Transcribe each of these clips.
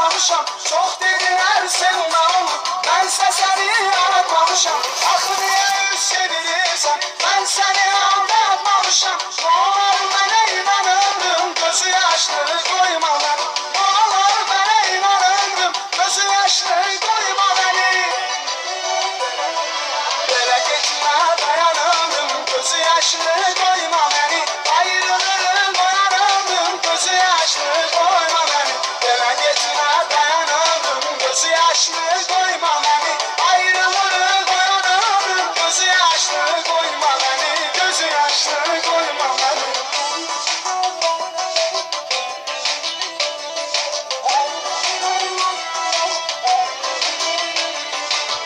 yaratmamışam. Çok dediler sevme onu, bense seni yaratmamışam. Aklı niye sevilirsen, ben seni anlatmamışam. Ne olur bana inanırım, gözü yaşlı koyma beni. Ne olur bana inanırım, gözü yaşlı koyma beni. Böyle gitme dayanırım, gözü yaşlı koyma beni. Ayrılırım dayanırım, gözü yaşlı koyma beni. Böyle gitme dayanırım, gözü yaşlı koyma beni. Ayrılırım dayanırım, gözü yaşlı koyma beni. Gözü yaşlı koyma beni.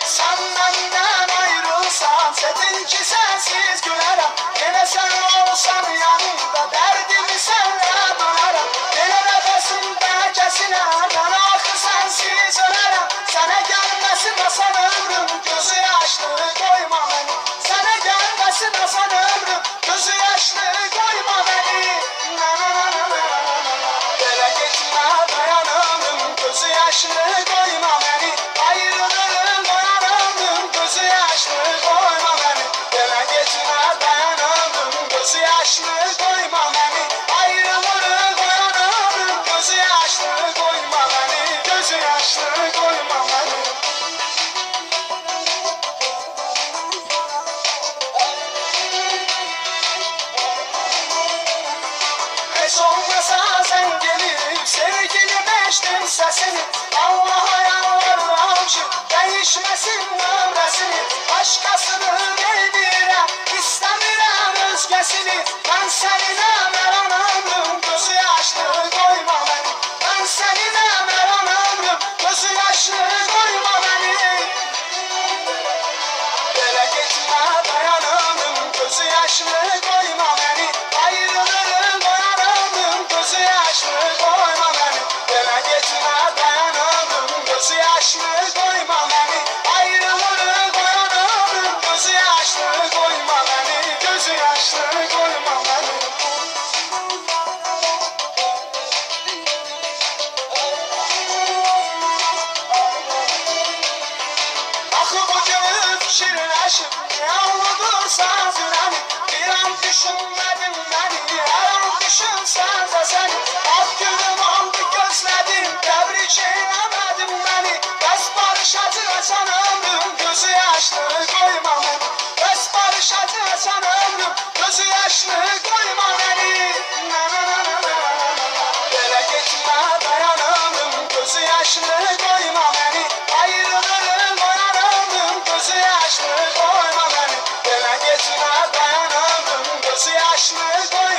Sen benden ayrılsan, dedin ki sensiz gülerim. Yine sen olsan yanımda, derdimi senle dönerim. Yine nefesimde kesiler, ben akı sensiz ölerim. Sana gelmesin asan ömrüm, gözü yaşlı koyma beni. Sana gelmesin asan ömrüm, gözü yaşlı koyma beni. Na na na na na na na. Böyle gitme dayanırım, gözü yaşlı koyma beni. Ayrılırım dayanırım, gözü yaşlı koyma beni. Böyle gitme dayanırım, gözü yaşlı koyma beni. Ayrılırım dayanırım, gözü yaşlı koyma beni. Gözü yaşlı koyma beni. Hiç olmasa sen gelip sevgilim eştin sesini. Allah'a yalvarırım ki değişmesin ömresini. Başkasını bilmirəm, istəmirəm özgəsini. Ben seninle meran ömrüm, gözü yaşlı koyma beni. Ben seninle meran ömrüm, gözü yaşlı koyma beni. Böyle gitme dayanırım, gözü yaşlı koyma beni. Ayrılırım dayanırım, gözü yaşlı koyma beni. Böyle gitme dayanırım, gözü yaşlı koyma beni. Ayrılırım dayanırım, gözü yaşlı koyma beni. Gözü yaşlı koyma beni. Axı bu günü fikirləşib, yalnıdırsan zürəni. Bir an düşünmədin məni, hər an düşünsən də səni. Ad günüm andı gözlədim, təbrik eyləmədin məni. Bəs barışacaqsan ömrüm, gözü yaşlı koyma məni. Bəs barışacaqsan ömrüm, gözü yaşlı koyma məni. Na na na na na na. Belə getmə dayanırım, gözü yaşlı koyma məni. Ayrılırım dayanırım, gözü yaşlı koyma beni. Böyle gitme dayanırım, gözü yaşlı koyma.